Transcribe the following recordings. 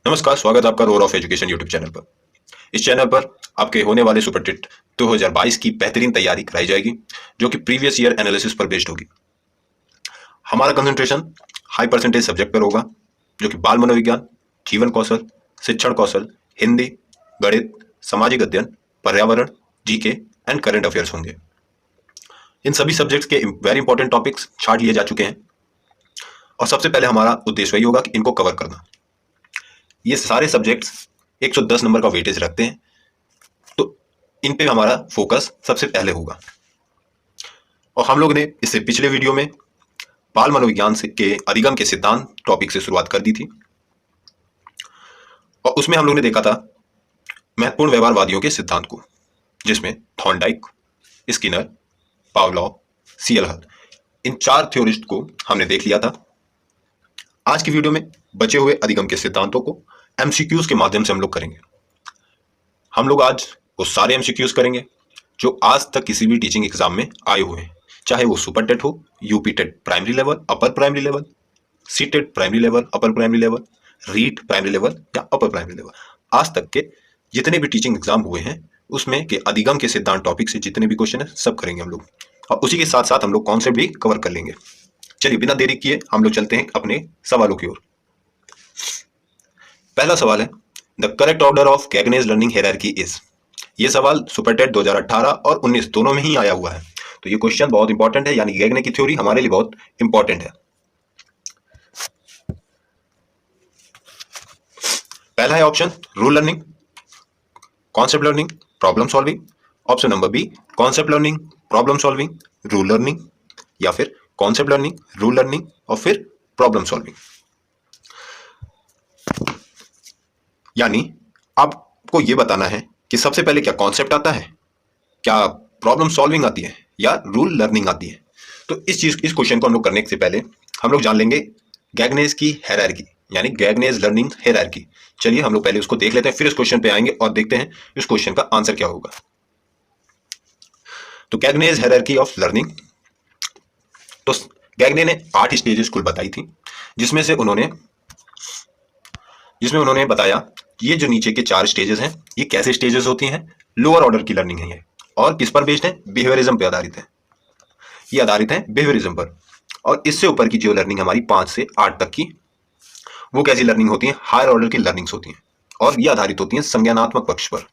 नमस्कार, स्वागत है आपका roar of education YouTube channel पर। इस चैनल पर आपके होने वाले सुपर टेट 2022 की बेहतरीन तैयारी कराई जाएगी, जो कि प्रीवियस ईयर एनालिसिस पर बेस्ड होगी। हमारा कंसंट्रेशन हाई परसेंटेज सब्जेक्ट पर होगा, जो कि बाल मनोविज्ञान, जीवन कौशल, शिक्षण कौशल, हिंदी, गणित, सामाजिक अध्ययन, पर्यावरण, जीके एंड करंट अफेयर्स होंगे। इन सभी सब्जेक्ट्स के वेरी इंपॉर्टेंट टॉपिक्स छाट लिए जा चुके हैं और सबसे पहले हमारा उद्देश्य वही होगा कि इनको कवर करना। ये सारे सब्जेक्ट्स 110 नंबर का वेटेज रखते हैं, तो इन पे हमारा फोकस सबसे पहले होगा। और हम लोग ने इससे पिछले वीडियो में बाल मनोविज्ञान के अधिगम के सिद्धांत टॉपिक से शुरुआत कर दी थी और उसमें हम लोग ने देखा था महत्वपूर्ण व्यवहारवादियों के सिद्धांत को, जिसमें थॉर्नडाइक, स्किनर, पावलोव, सीएल हल, इन 4 थ्योरिस्ट को हमने देख लिया था। आज की वीडियो में बचे हुए अधिगम के सिद्धांतों को एमसीक्यूज के माध्यम से हम लोग करेंगे। हम लोग आज वो सारे एमसीक्यूज करेंगे जो आज तक किसी भी टीचिंग एग्जाम में आए हुए हैं, चाहे वो सुपर टेट हो, UP TET primary level, upper primary level, CTET primary level, upper primary level, REET primary level या अपर प्राइमरी लेवल। आज तक के जितने भी टीचिंग एग्जाम हुए हैं उसमें के अधिगम के सिद्धांत टॉपिक से जितने भी क्वेश्चन है सब करेंगे हम लोग, और उसी के साथ साथ हम लोग कॉन्सेप्ट भी कवर कर लेंगे। चलिए बिना देरी किए हम लोग चलते हैं अपने सवालों की ओर। पहला सवाल है, the correct order of Gagne's learning hierarchy is. ये सवाल सुपर टेट 2018 और 19 दोनों में ही आया हुआ है, तो ये क्वेश्चन बहुत इंपॉर्टेंट है, यानी गैगने की थ्योरी हमारे लिए बहुत इंपॉर्टेंट है। पहला है option rule learning, concept learning, problem solving. Option number B concept learning, problem solving, rule learning, या फिर कॉन्सेप्ट लर्निंग, रूल लर्निंग और फिर प्रॉब्लम सॉल्विंग। यानी आपको यह बताना है कि सबसे पहले क्या कॉन्सेप्ट आता है, क्या प्रॉब्लम सॉल्विंग आती है या रूल लर्निंग आती है। तो इस क्वेश्चन को हम लोग करने से पहले हम लोग जान लेंगे गैगनेज की हायरार्की, यानी गैगनेज लर्निंग हायरार्की। चलिए हम लोग पहले उसको देख लेते हैं, फिर इस क्वेश्चन पे आएंगे और देखते हैं इस क्वेश्चन का आंसर क्या होगा। तो गैगनेज हायरार्की ऑफ लर्निंग, तो गैगने ने 8 स्टेजेस कुल बताई थी, जिसमें उन्होंने बताया ये जो नीचे के 4 स्टेजेस हैं ये कैसे स्टेजेस होती हैं, लोअर ऑर्डर की लर्निंग है ये, और किस पर बेस्ड है, बिहेवियरिज्म पे आधारित है। ये आधारित है बिहेवियरिज्म पर। और इससे ऊपर की जो लर्निंग हमारी 5 से 8 तक की, वो कैसी लर्निंग होती है, हायर ऑर्डर की लर्निंग्स होती हैं, और ये आधारित होती हैं संज्ञानात्मक पक्ष पर।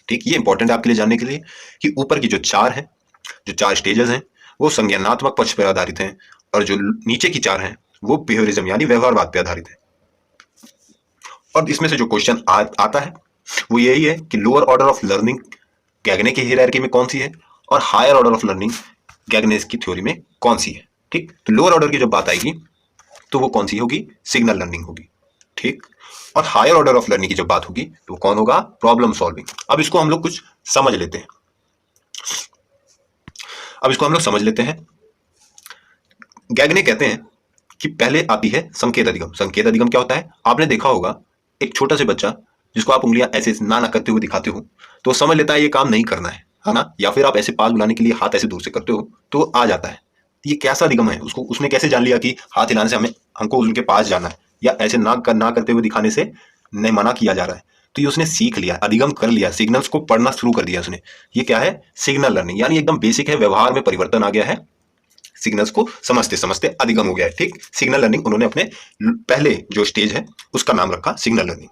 ठीक, ये इंपॉर्टेंट है आपके लिए जानने के लिए कि ऊपर की जो 4 स्टेजेस हैं वो संज्ञानात्मक पक्ष पर आधारित हैं, और जो नीचे की 4 हैं वो बिहेवियरिज्म यानी व्यवहारवाद पर आधारित है। और इसमें से जो क्वेश्चन आता है वो यही है कि लोअर ऑर्डर ऑफ लर्निंग गैगने की हायरार्की में कौन सी है और हायर ऑर्डर ऑफ लर्निंग गैगनेज की थ्योरी में कौन सी है। ठीक, तो लोअर ऑर्डर की जब बात आएगी तो वो कौन सी होगी, सिग्नल लर्निंग होगी। ठीक, और हायर ऑर्डर ऑफ लर्निंग की जब बात होगी तो कौन होगा, प्रॉब्लम सॉल्विंग। अब इसको हम लोग कुछ समझ लेते हैं। गैगने कहते हैं कि पहले आती है संकेत अधिगम। संकेत अधिगम क्या होता है, आपने देखा होगा एक छोटा से बच्चा जिसको आप उंगलियां ऐसे ना करते हुए दिखाते हो तो समझ लेता है ये काम नहीं करना है ना, या फिर आप ऐसे पास बुलाने के लिए हाथ ऐसे दूर से करते हो तो आ जाता है। ये कैसा अधिगम है, उसने कैसे जान लिया कि हाथ हिलाने से हमको उनके पास जाना है, या ऐसे ना करते हुए दिखाने से नहीं मना किया जा रहा है। तो ये उसने सीख लिया, अधिगम कर लिया, सिग्नल्स को पढ़ना शुरू कर दिया उसने। ये क्या है, सिग्नल लर्निंग, यानी एकदम बेसिक है, व्यवहार में परिवर्तन आ गया है, सिग्नल्स को समझते समझते अधिगम हो गया है। ठीक, सिग्नल लर्निंग उन्होंने अपने पहले जो स्टेज है उसका नाम रखा सिग्नल लर्निंग।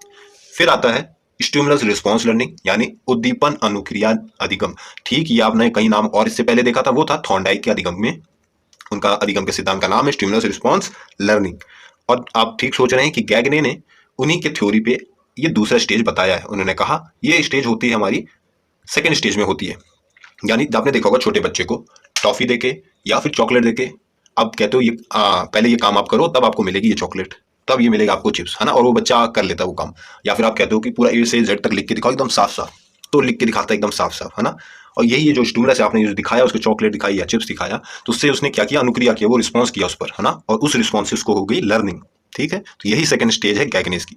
फिर आता है स्टिमुलस रिस्पॉन्स लर्निंग, यानी उद्दीपन अनुक्रिया अधिगम। ठीक, ये आपने कई नाम और इससे पहले देखा था, वो था थॉर्नडाइक के अधिगम में, उनका अधिगम के सिद्धांत का नाम है स्टिमुलस रिस्पॉन्स लर्निंग। और आप ठीक सोच रहे हैं कि गैगने ने उन्हीं के थ्योरी पे ये दूसरा स्टेज बताया है। उन्होंने कहा ये स्टेज होती है हमारी सेकेंड स्टेज में होती है, यानी आपने देखा होगा छोटे बच्चे को टॉफी देके या फिर चॉकलेट देके अब कहते हो ये पहले ये काम आप करो तब आपको मिलेगी ये चॉकलेट, तब ये मिलेगा आपको चिप्स, है ना, और वो बच्चा कर लेता है वो काम। या फिर आप कहते हो कि पूरा ए से जेड तक लिख के दिखाओ एकदम साफ साफ, तो लिख के दिखाता है एकदम साफ साफ, है ना। और यही ये जो स्टिमुलस है आपने जो दिखाया, उसको चॉकलेट दिखाई या चिप्स दिखाया, तो उससे उसने क्या किया, अनुक्रिया किया, वो रिस्पॉन्स किया उस पर, है ना, और उस रिस्पॉन्स से उसको हो गई लर्निंग। ठीक है, तो यही सेकंड स्टेज है गैगनेज की।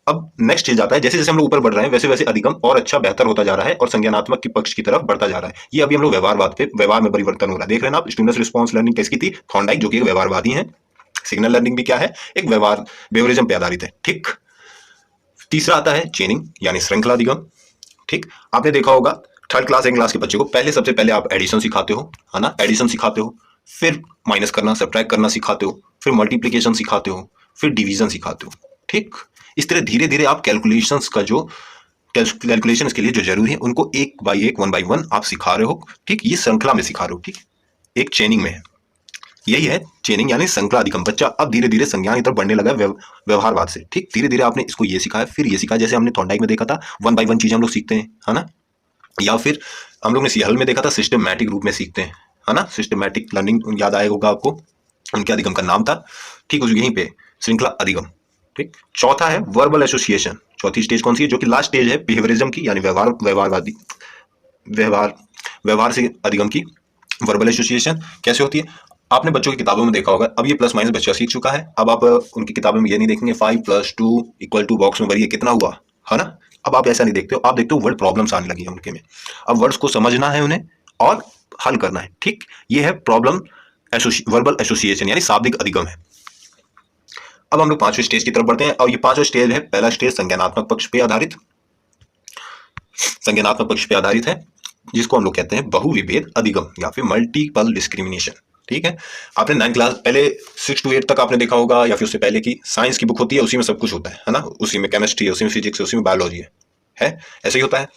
अब नेक्स्ट स्टेज आता है, जैसे जैसे हम लोग ऊपर बढ़ रहे हैं वैसे वैसे अधिगम और अच्छा बेहतर होता जा रहा है और संज्ञानात्मक की पक्ष की तरफ बढ़ता जा रहा है। ये अभी हम लोग व्यवहार में परिवर्तन हो रहा है। देख रहे हैं ना आप, स्टिमुलस रिस्पॉन्स लर्निंग किसकी थी, थॉर्नडाइक, जो कि व्यवहारवादी है। सिग्नल लर्निंग भी क्या है, एक व्यवहार बिहेवियरिज्म पे आधारित है। ठीक, तीसरा आता है चेनिंग यानी श्रृंखला अधिगम। ठीक, आपने देखा होगा थर्ड क्लास सेकंड क्लास के बच्चे को पहले सबसे पहले आप एडिशन सिखाते हो, है ना, एडिशन सिखाते हो, फिर माइनस करना सब्ट्रैक्ट करना सिखाते हो, फिर मल्टीप्लिकेशन सिखाते हो, फिर डिवीजन सिखाते हो। ठीक, इस तरह धीरे धीरे आप कैलकुलेशंस का जो कैलकुलेशंस के लिए जो जरूरी है उनको एक बाई एक वन बाई वन आप सिखा रहे हो। ठीक, ये श्रृंखला में सिखा रहे हो। ठीक, एक चेनिंग में है, यही है चेनिंग यानी श्रृंखला अधिगम। बच्चा अब धीरे धीरे संज्ञान की तरफ बढ़ने लगा व्यवहारवाद से। ठीक, धीरे धीरे आपने इसको ये सिखाया, फिर ये सिखाया, जैसे हमने थॉर्नडाइक में देखा था वन बाई वन चीजें हम लोग सीखते हैं, है ना, या फिर हम लोग ने सीहल में देखा था सिस्टमैटिक रूप में सीखते हैं, है ना, सिस्टमैटिक लर्निंग याद आएगा होगा आपको, उनके अधिगम का नाम था। ठीक, उस यहीं पे श्रृंखला अधिगम। ठीक, चौथा है वर्बल एसोसिएशन। चौथी स्टेज कौन सी है, जो कि लास्ट स्टेज है बिहेवियरिज्म की, यानी व्यवहारवादी व्यवहार से अधिगम की। वर्बल एसोसिएशन कैसे होती है, आपने बच्चों की किताबों में देखा होगा। अब ये प्लस माइनस बच्चा सीख चुका है, अब आप उनकी किताबों में ये नहीं देखेंगे 5 + 2 = बॉक्स में भरिए कितना हुआ, है ना। अब आप ऐसा नहीं देखते हो, आप देखते हो वर्ड प्रॉब्लम्स आने लगी है उनके में। अब वर्ड्स को समझना है उन्हें और हल करना है। ठीक, ये है प्रॉब्लम वर्बल एसोसिएशन यानी शाब्दिक अधिगम है। अब हम लोग पांचवें स्टेज की तरफ बढ़ते हैं, और ये पांचवा स्टेज है, पहला स्टेज संज्ञानात्मक पक्ष पे आधारित है, जिसको हम लोग कहते हैं बहुविभेद अधिगम या फिर मल्टीपल डिस्क्रिमिनेशन। ठीक है, आपने 9 क्लास पहले 6 to 8 तक आपने देखा होगा, या फिर उससे पहले की साइंस की बुक होती है, उसी में सब कुछ होता है ना, उसी में केमिस्ट्री है, उसी में फिजिक्स है, उसी में बायोलॉजी है ऐसे ही होता है।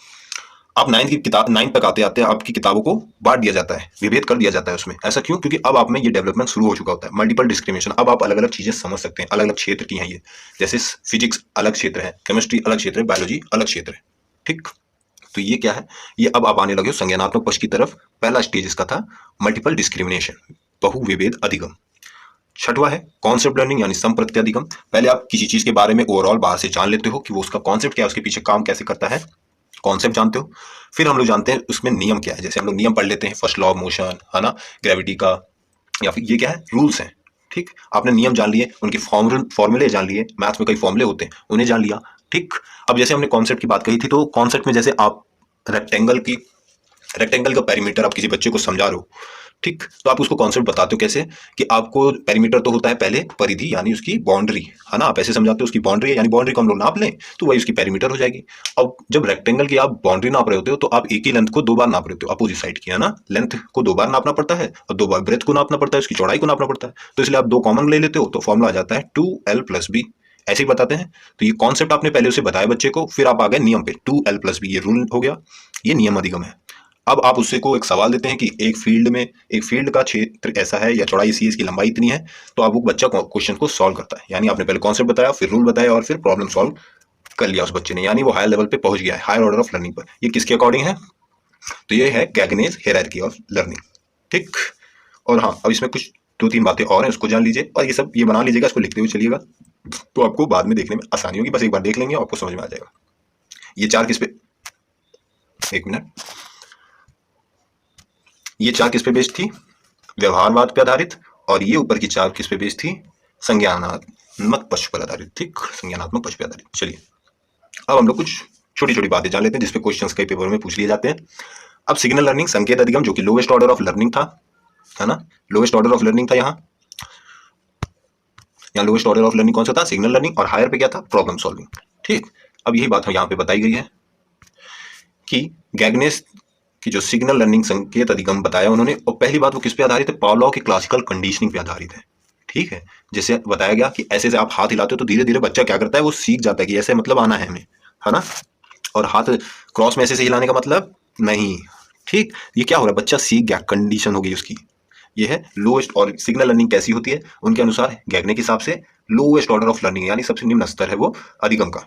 आप 9 तक आते आते आपकी किताबों को बांट दिया जाता है, विभेद कर दिया जाता है उसमें। ऐसा क्यों, क्योंकि अब आप में ये डेवलपमेंट शुरू हो चुका होता है, मल्टीपल डिस्क्रिमिनेशन। अब आप अलग अलग चीजें समझ सकते हैं, अलग अलग क्षेत्र की हैं ये, जैसे फिजिक्स अलग क्षेत्र है, केमिस्ट्री अलग क्षेत्र है, बायोलॉजी अलग क्षेत्र है। ठीक, तो ये क्या है, ये अब आप आने लगे हो संज्ञानात्मक पक्ष की तरफ। पहला स्टेज इसका था मल्टीपल डिस्क्रिमिनेशन, बहुविभेद अधिगम। छठवा है कॉन्सेप्ट लर्निंग यानी संप्रत्यधिगम। पहले आप किसी चीज के बारे में ओवरऑल बाहर से जान लेते हो कि वो उसका कॉन्सेप्ट क्या है, उसके पीछे काम कैसे करता है, कॉन्सेप्ट जानते हो। फिर हम लोग जानते हैं उसमें नियम क्या है, जैसे हम लोग नियम पढ़ लेते हैं, फर्स्ट लॉ ऑफ मोशन, है ना, ग्रेविटी का, या फिर ये क्या है, रूल्स हैं। ठीक, आपने नियम जान लिए, उनके फॉर्मूले जान लिए, मैथ्स में कई फॉर्मूले होते हैं उन्हें जान लिया। ठीक, अब जैसे हमने कॉन्सेप्ट की बात कही थी, तो कॉन्सेप्ट में जैसे आप रेक्टेंगल का पेरीमीटर आप किसी बच्चे को समझा रहे हो, ठीक, तो आप उसको कॉन्सेप्ट बताते हो कैसे, कि आपको पेरीमीटर तो होता है पहले परिधि यानी उसकी बाउंड्री, है ना, आप ऐसे समझाते हो उसकी बाउंड्री है, यानी बाउंड्री को हम लोग नाप लें तो वही उसकी पेरीमीटर हो जाएगी। अब जब रेक्टेंगल की आप बाउंड्री नाप रहे होते हो, तो आप एक ही लेंथ को 2 बार नाप रहे होते हो, अपोजिट साइड की, है ना, लेंथ को 2 बार नापना पड़ता है और 2 बार ब्रेथ को नापना पड़ता है, उसकी चौड़ाई को नापना पड़ता है। तो इसलिए आप 2 कॉमन ले लेते हो, तो फॉर्मुला आ जाता है 2l + b, ऐसे ही बताते हैं। तो ये कॉन्सेप्ट आपने पहले उसे बताया बच्चे को, फिर आप आ गए नियम पे, 2l + b, ये रूल हो गया, ये नियम अधिगम है। अब आप उससे को एक सवाल देते हैं कि एक फील्ड का क्षेत्र ऐसा है या चौड़ाई सी, इसकी लंबाई इतनी है, तो आप वो बच्चा क्वेश्चन को सॉल्व करता है। यानी आपने पहले कॉन्सेप्ट बताया, फिर रूल बताया, और फिर प्रॉब्लम सॉल्व कर लिया उस बच्चे ने, यानी वो हायर लेवल पे पहुंच गया है, हायर ऑर्डर ऑफ लर्निंग पर। ये किसके अकॉर्डिंग है, तो ये है गैगनेज हायरार्की ऑफ लर्निंग। ठीक, और हाँ, अब इसमें कुछ 2-3 बातें और हैं, उसको जान लीजिए, और ये सब ये बना लीजिएगा, इसको लिखते हुए चलिएगा, तो आपको बाद में देखने में आसानी होगी। बस एक बार देख लेंगे आपको समझ में आ जाएगा। ये 4 किस पे, एक मिनट, ये 4 किस पे बेस्ड थी, व्यवहारवाद पे आधारित, और ये ऊपर की 4 किस पे बेस्ड थी, संज्ञानात्मक पक्ष पर आधारित। ठीक, संज्ञानात्मक पक्ष पे आधारित। चलिए अब हम लोग कुछ छोटी छोटी बातें जान लेते हैं, जिसपे क्वेश्चंस कई पेपर में पूछ लिए जाते हैं। अब सिग्नल लर्निंग, संकेत अधिगम, जो कि लोवेस्ट ऑर्डर ऑफ लर्निंग था, है ना, लोवेस्ट ऑर्डर ऑफ लर्निंग था यहाँ लोवेस्ट ऑर्डर ऑफ लर्निंग कौन सा था, सिग्नल लर्निंग, और हायर पे क्या था, प्रॉब्लम सॉल्विंग। ठीक, अब यही बात यहाँ पे बताई गई है कि गैगनेस की जो सिग्नल लर्निंग संकेत अधिगम बताया उन्होंने, और पहली बात वो किस पे आधारित है, पावलोव की क्लासिकल कंडीशनिंग पे आधारित है। ठीक है, जैसे बताया गया कि ऐसे से आप हाथ हिलाते हो तो धीरे धीरे बच्चा क्या करता है, वो सीख जाता है कि ऐसे मतलब आना है हमें, है ना, और हाथ क्रॉस में ऐसे से हिलाने का मतलब नहीं। ठीक, ये क्या हो रहा है, बच्चा सीख गया, कंडीशन हो गई उसकी। ये है लोएस्ट। और सिग्नल लर्निंग कैसी होती है, उनके अनुसार गैगने के हिसाब से लोएस्ट ऑर्डर ऑफ लर्निंग, यानी सबसे निम्न स्तर है वो अधिगम का।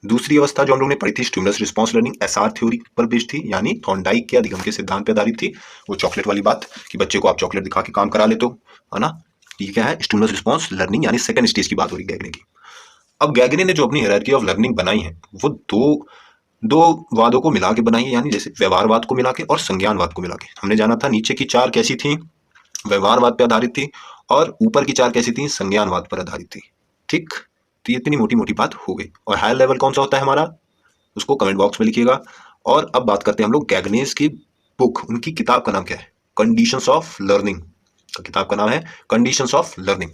दूसरी अवस्था जो हम लोग ने पढ़ी थी, stimulus response learning, SR theory पर बेस्ड थी, यानी थॉर्नडाइक के अधिगम के सिद्धांत पर आधारित थी। वो चॉकलेट वाली बात कि बच्चे को आप चॉकलेट दिखा के काम करा लेते हो, है ना, ये क्या है, स्टिमुलस रिस्पांस लर्निंग, यानी सेकंड स्टेज की बात हो रही है गैगने की। अब गैगने ने जो अपनी हायरार्की ऑफ लर्निंग बनाई है, वो दो वादों को मिला के बनाई है, यानी जैसे व्यवहारवाद को मिला के और संज्ञानवाद को मिला के। हमने जाना था नीचे की 4 कैसी थी, व्यवहारवाद पर आधारित थी, और ऊपर की 4 कैसी थी, संज्ञानवाद पर आधारित थी। ठीक, तो ये इतनी मोटी मोटी बात हो गई। और हायर लेवल कौन सा होता है हमारा, उसको कमेंट बॉक्स में लिखिएगा। और अब बात करते हैं हम लोग गैगनेस की बुक, उनकी किताब का नाम क्या है, कंडीशंस ऑफ लर्निंग, किताब का नाम है कंडीशंस ऑफ लर्निंग।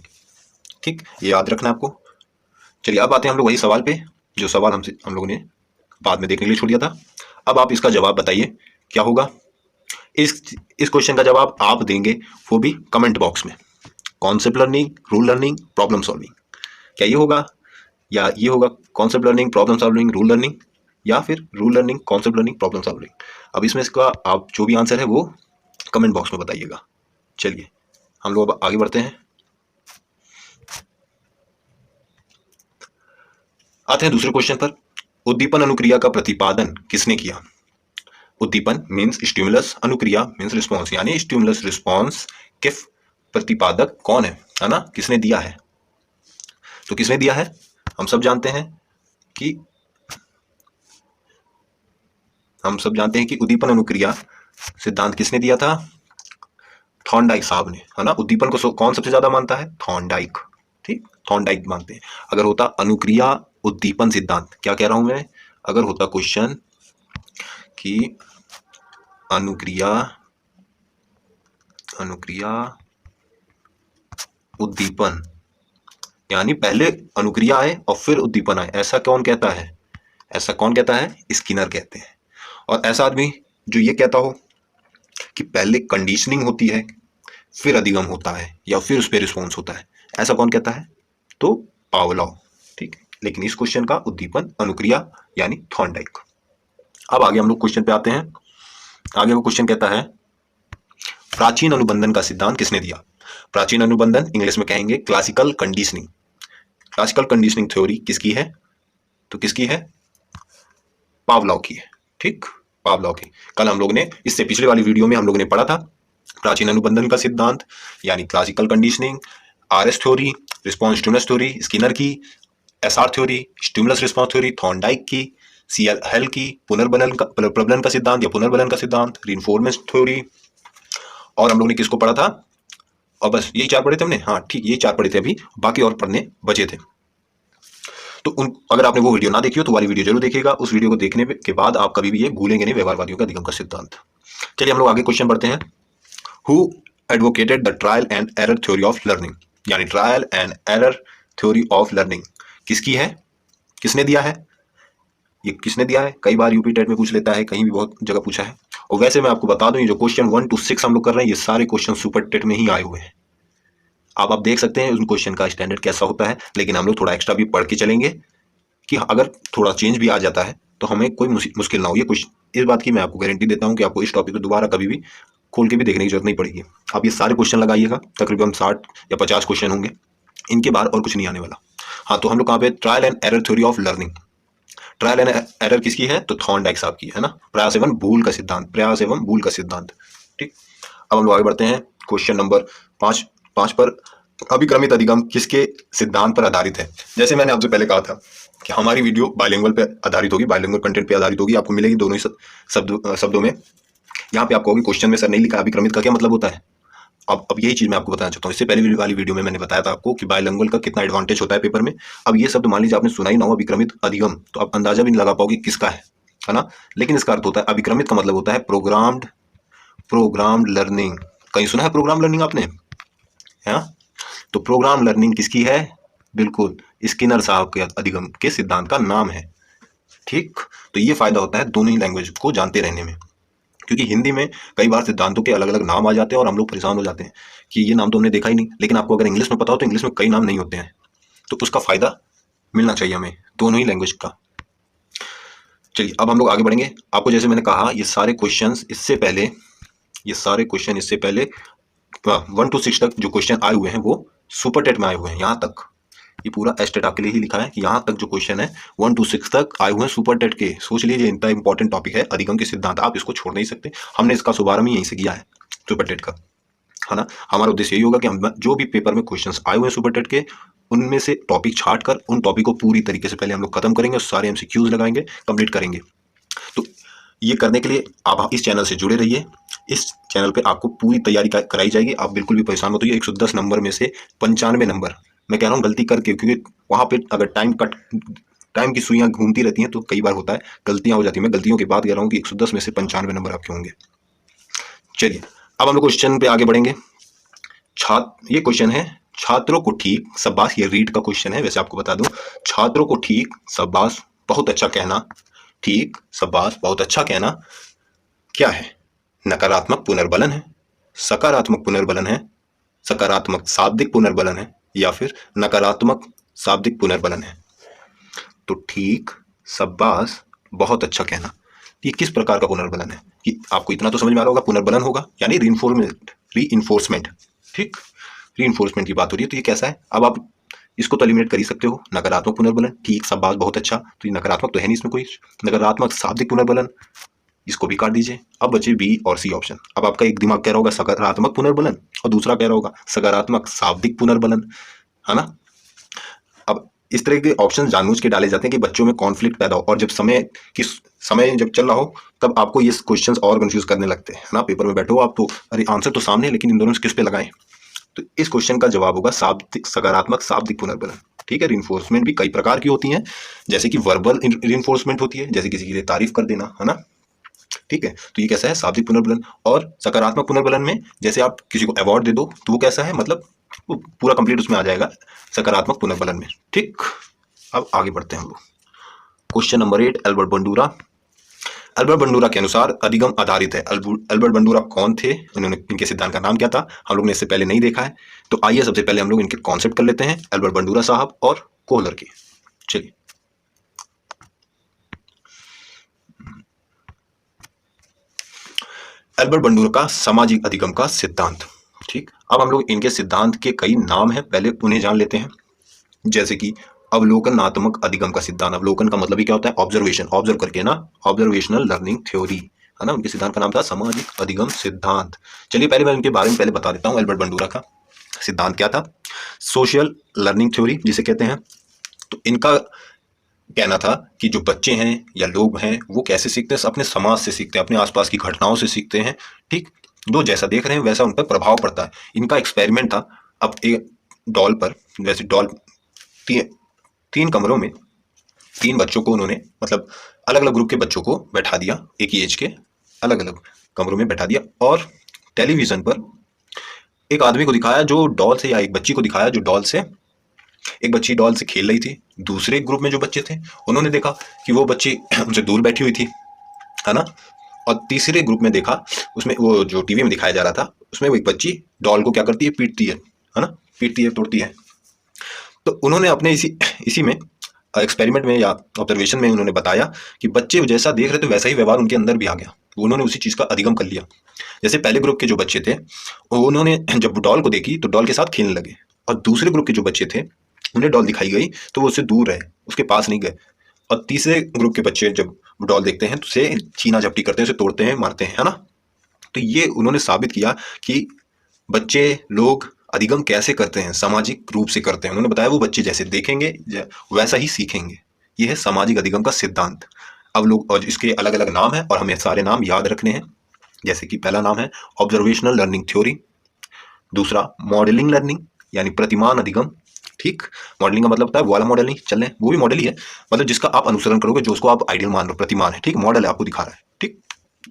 ठीक, ये याद रखना आपको। चलिए अब आते हैं हम लोग वही सवाल पे, जो सवाल हम लोगों ने बाद में देखने के लिए छोड़ दिया था। अब आप इसका जवाब बताइए क्या होगा। इस क्वेश्चन का जवाब आप देंगे वो भी कमेंट बॉक्स में। Concept learning, rule learning, problem solving, क्या ये होगा या ये होगा? Concept learning, problem solving, rule learning, या फिर rule learning, concept learning, problem solving. अब इसमें इसका आप जो भी आंसर है वो कमेंट बॉक्स में बताइएगा। चलिए हम लोग अब आगे बढ़ते हैं। आते हैं दूसरे क्वेश्चन पर। उद्दीपन अनुक्रिया का प्रतिपादन किसने किया? उद्दीपन मीन्स स्टिमुलस, अनुक्रिया मीन्स रिस्पॉन्स, यानी स्टिमुलस रिस्पॉन्स के प्रतिपादक कौन है ना? किसने दिया है? तो किसने दिया है? हम सब जानते हैं कि उद्दीपन अनुक्रिया सिद्धांत किसने दिया था? थॉर्नडाइक साहब ने, है ना। उद्दीपन को कौन सबसे ज्यादा मानता है? थॉर्नडाइक। ठीक, थॉर्नडाइक मानते हैं। अगर होता अनुक्रिया उद्दीपन सिद्धांत, क्या कह रहा हूं मैं, अगर होता क्वेश्चन कि अनुक्रिया उद्दीपन, यानी पहले अनुक्रिया आए और फिर उद्दीपन आए, ऐसा कौन कहता है? ऐसा कौन कहता है? स्किनर कहते हैं। और ऐसा आदमी जो ये कहता हो कि पहले कंडीशनिंग होती है फिर अधिगम होता है या फिर उस पर रिस्पॉन्स होता है, ऐसा कौन कहता है? तो पावलोव। ठीक, लेकिन इस क्वेश्चन का उद्दीपन अनुक्रिया यानी थॉर्नडाइक। अब आगे हम लोग क्वेश्चन पे आते हैं। आगे वो क्वेश्चन कहता है प्राचीन अनुबंधन का सिद्धांत किसने दिया? प्राचीन अनुबंधन इंग्लिश में कहेंगे classical conditioning. Classical conditioning theory किसकी है? तो किसकी है? पावलोव की है। ठीक, पावलोव की। कल हम लोग ने, इससे पिछले वाली वीडियो में हम लोग ने पढ़ा था प्राचीन अनुबंधन का सिद्धांत यानी classical conditioning, RS theory, response stimulus theory Skinner की, SR theory stimulus response theory Thorndike की, सीएल हेल की प्रबलन का सिद्धांत या पुनर्बलन का सिद्धांत रीइंफोर्समेंट थ्योरी। और हम लोग ने किसको पढ़ा था? और बस यही 4 पढ़े थे हमने। हाँ ठीक, ये 4 पढ़े थे, अभी बाकी और पढ़ने बचे थे। तो अगर आपने वो वीडियो ना देखी हो तो वाली वीडियो जरूर देखिएगा। उस वीडियो को देखने के बाद आप कभी भी ये भूलेंगे नहीं, व्यवहारवादियों का अधिगम का सिद्धांत। चलिए हम लोग आगे क्वेश्चन बढ़ते हैं। Who advocated the trial and error theory of learning, यानी trial and error theory of learning किसकी है? किसने दिया है? ये किसने दिया है? कई बार यूपी टेट में पूछ लेता है, कहीं भी बहुत जगह पूछा है। और वैसे मैं आपको बता दूं, ये जो क्वेश्चन 1 to 6 हम लोग कर रहे हैं, ये सारे क्वेश्चन सुपर टेट में ही आए हुए हैं। आप देख सकते हैं उन क्वेश्चन का स्टैंडर्ड कैसा होता है, लेकिन हम लोग थोड़ा एक्स्ट्रा भी पढ़ के चलेंगे कि अगर थोड़ा चेंज भी आ जाता है तो हमें कोई मुश्किल ना हो। ये कुछ इस बात की मैं आपको गारंटी देता हूं कि आपको इस टॉपिक को दोबारा कभी भी खोल के भी देखने की जरूरत नहीं पड़ेगी। आप ये सारे क्वेश्चन लगाइएगा, तकरीबन 60 या 50 क्वेश्चन होंगे, इनके बाहर और कुछ नहीं आने वाला। हाँ, तो हम लोग कहाँ पे? Trial and error theory of learning. Trial and error किसकी है? तो थॉर्नडाइक साहब की है ना। प्रयास एवं भूल का सिद्धांत, प्रयास एवं भूल का सिद्धांत। ठीक, अब हम लोग आगे बढ़ते हैं क्वेश्चन नंबर 5 पर। अभिक्रमित अधिगम किसके सिद्धांत पर आधारित है? जैसे मैंने आपसे पहले कहा था कि हमारी वीडियो बाइलिंगुअल पे आधारित होगी, बाइलिंगुअल कंटेंट पे आधारित होगी, आपको मिलेगी दोनों ही शब्दों में। यहाँ पे आपको क्वेश्चन में सर नहीं लिखा अभिक्रमित का क्या मतलब होता है। अब यही चीज मैं आपको बताना चाहता हूँ। इससे पहले वाली वीडियो में मैंने बताया था आपको कि बाइलिंगुअल का कितना एडवांटेज होता है पेपर में। अब ये शब्द मान लीजिए आपने सुना ही ना हो, अभिक्रमित अधिगम, तो आप अंदाजा भी नहीं लगा पाओगे किसका है ना। लेकिन इसका अर्थ होता है, अभिक्रमित का मतलब होता है प्रोग्राम्ड लर्निंग। कहीं सुना है प्रोग्राम लर्निंग आपने? है, तो प्रोग्राम लर्निंग किसकी है? बिल्कुल स्किनर साहब के अधिगम के सिद्धांत का नाम है। ठीक, तो ये फायदा होता है दोनों ही लैंग्वेज को जानते रहने में, क्योंकि हिंदी में कई बार सिद्धांतों के अलग अलग नाम आ जाते हैं और हम लोग परेशान हो जाते हैं कि ये नाम तो हमने देखा ही नहीं। लेकिन आपको अगर इंग्लिश में पता हो तो इंग्लिश में कई नाम नहीं होते हैं, तो उसका फायदा मिलना चाहिए हमें दोनों ही लैंग्वेज का। चलिए अब हम लोग आगे बढ़ेंगे। आपको जैसे मैंने कहा, ये सारे क्वेश्चन इससे पहले 1 to 6 तक जो क्वेश्चन आए हुए हैं वो सुपर टेट में आए हुए हैं। यहाँ तक ये पूरा एस्टेट आपके लिए ही लिखा है कि यहाँ तक जो क्वेश्चन है 1 to 6 तक आए हुए हैं सुपर टेट के। सोच लीजिए इतना इंपॉर्टेंट टॉपिक है अधिगम के सिद्धांत, आप इसको छोड़ नहीं सकते। हमने इसका शुभारंभ यहीं से किया है सुपर टेट का, है ना। हमारा उद्देश्य यही होगा कि हम जो भी पेपर में क्वेश्चन आए हुए हैं सुपर टेट के, उनमें से टॉपिक छाट कर उन टॉपिक को पूरी तरीके से पहले हम लोग खत्म करेंगे और सारे MCQs लगाएंगे, कंप्लीट करेंगे। तो ये करने के लिए आप इस चैनल से जुड़े रहिए। इस चैनल पे आपको पूरी तैयारी कराई जाएगी, आप बिल्कुल भी परेशान मत होइए। 110 नंबर में से 95 नंबर मैं कह रहा हूँ गलती करके, क्योंकि वहाँ पे अगर टाइम की सुइयाँ घूमती रहती हैं तो कई बार होता है गलतियाँ हो जाती हैं। मैं गलतियों की बात कह रहा हूँ कि 110 में से 95 नंबर आपके होंगे। चलिए अब हम लोग क्वेश्चन पे आगे बढ़ेंगे। ये क्वेश्चन है छात्रों को ठीक शाबाश, ये रीड का क्वेश्चन है, वैसे आपको बता दूं, छात्रों को ठीक शाबाश बहुत अच्छा कहना, ठीक शाबाश बहुत अच्छा कहना क्या है? नकारात्मक पुनर्बलन है, सकारात्मक पुनर्बलन है, सकारात्मक शाब्दिक पुनर्बलन है, या फिर नकारात्मक शाब्दिक पुनर्बलन है? तो ठीक शाबाश बहुत अच्छा कहना, ये किस प्रकार का पुनर्बलन है? कि आपको इतना तो समझ में आ रहा होगा, पुनर्बलन होगा यानी रीइंफोर्समेंट, ठीक, रीइंफोर्समेंट की बात हो रही है। तो ये कैसा है? अब आप इसको तो एलिमिनेट कर ही सकते हो, नकारात्मक पुनर्बलन, ठीक शाबाश बहुत अच्छा, तो ये नकारात्मक तो है नहीं इसमें कोई। नकारात्मक शाब्दिक पुनर्बलन, इसको भी काट दीजिए। अब बचे बी और सी ऑप्शन। अब आपका एक दिमाग कह रहा होगा सकारात्मक पुनर्बलन और दूसरा कह रहा होगा सकारात्मक शाब्दिक पुनर्बलन, है ना। अब इस तरह के ऑप्शन जानबूझ के डाले जाते हैं कि बच्चों में कॉन्फ्लिक्ट पैदा हो, और जब समय जब चल रहा हो तब आपको ये क्वेश्चंस और कंफ्यूज करने लगते हैं, है ना। पेपर में बैठे हो आप तो अरे आंसर तो सामने है, लेकिन इन दोनों से किस पे लगाएं? तो इस क्वेश्चन का जवाब होगा सकारात्मक शाब्दिक पुनर्बलन, ठीक है। रिइंफोर्समेंट भी कई प्रकार की होती हैं, जैसे कि वर्बल रिइंफोर्समेंट होती है, जैसे किसी की तारीफ कर देना, है ना, ठीक है। तो ये कैसा है? शाब्दिक पुनर्बलन। और सकारात्मक पुनर्बलन में जैसे आप किसी को अवार्ड दे दो तो वो कैसा है, मतलब वो पूरा कंप्लीट उसमें आ जाएगा सकारात्मक पुनर्बलन में, ठीक। अब आगे बढ़ते हैं हम लोग। Question number 8, Albert Bandura. Albert Bandura के अनुसार अधिगम आधारित है। एल्बर्ट बंडूरा कौन थे? इन्होंने, इनके सिद्धांत का नाम क्या था? हम लोग ने इससे पहले नहीं देखा है, तो आइए सबसे पहले हम लोग इनके कॉन्सेप्ट कर लेते हैं, एल्बर्ट बंडूरा साहब और कोहलर के। चलिए, एल्बर्ट बंडूरा का सामाजिक अधिगम का सिद्धांत, ठीक। अब हम लोग इनके सिद्धांत के कई नाम हैं, पहले उन्हें जान लेते हैं। जैसे कि अवलोकनात्मक अधिगम का सिद्धांत। अवलोकन का मतलब ही क्या होता है? ऑब्जर्वेशन, ऑब्जर्व करके ना, ऑब्जर्वेशनल लर्निंग थ्योरी, है ना। उनके सिद्धांत का नाम था सामाजिक अधिगम सिद्धांत। चलिए पहले मैं इनके बारे में पहले बता देता हूँ। एल्बर्ट बंडूरा का सिद्धांत क्या था? सोशल लर्निंग थ्योरी जिसे कहते हैं। तो इनका कहना था कि जो बच्चे हैं या लोग हैं वो कैसे सीखते हैं? अपने समाज से सीखते हैं, अपने आसपास की घटनाओं से सीखते हैं, ठीक। जो जैसा देख रहे हैं वैसा उन पर प्रभाव पड़ता है। इनका एक्सपेरिमेंट था, अब एक डॉल पर, जैसे डॉल तीन कमरों में 3 बच्चों को उन्होंने, मतलब अलग अलग ग्रुप के बच्चों को बैठा दिया, एक ही एज के, अलग अलग कमरों में बैठा दिया, और टेलीविजन पर एक आदमी को दिखाया जो डॉल से, या एक बच्ची को दिखाया जो डॉल से, एक बच्ची डॉल से खेल रही थी। दूसरे ग्रुप में जो बच्चे थे उन्होंने देखा कि वो बच्ची उनसे दूर बैठी हुई थी, है ना। और तीसरे ग्रुप में देखा, उसमें वो जो टीवी में दिखाया जा रहा था उसमें वो एक बच्ची डॉल को क्या करती है? पीटती है ना, पीटती है, तोड़ती है। तो उन्होंने अपने इसी में एक्सपेरिमेंट में या ऑब्जर्वेशन में उन्होंने बताया कि बच्चे जैसा देख रहे थे वैसा ही व्यवहार उनके अंदर भी आ गया, उन्होंने उसी चीज़ का अधिगम कर लिया। जैसे पहले ग्रुप के जो बच्चे थे उन्होंने जब डॉल को देखी तो डॉल के साथ खेलने लगे, और दूसरे ग्रुप के जो बच्चे थे उन्हें डॉल दिखाई गई तो वो उससे दूर रहे, उसके पास नहीं गए। और तीसरे ग्रुप के बच्चे जब डॉल देखते हैं तो उसे छीना झपटी करते हैं, उसे तोड़ते हैं, मारते हैं, है ना। तो ये उन्होंने साबित किया कि बच्चे लोग अधिगम कैसे करते हैं, सामाजिक रूप से करते हैं। उन्होंने बताया वो बच्चे जैसे देखेंगे वैसा ही सीखेंगे। ये है सामाजिक अधिगम का सिद्धांत। अब लोग, और इसके अलग अलग नाम हैं और हमें सारे नाम याद रखने हैं। जैसे कि पहला नाम है ऑब्जर्वेशनल लर्निंग थ्योरी, दूसरा मॉडलिंग लर्निंग यानी प्रतिमान अधिगम, ठीक। मॉडलिंग का मतलब होता है वो वाला मॉडल नहीं, चल रहे वो भी मॉडल ही है, मतलब जिसका आप अनुसरण करोगे, जो उसको आप आइडियल मान लो, प्रतिमान है, ठीक। मॉडल है, आपको दिखा रहा है, ठीक,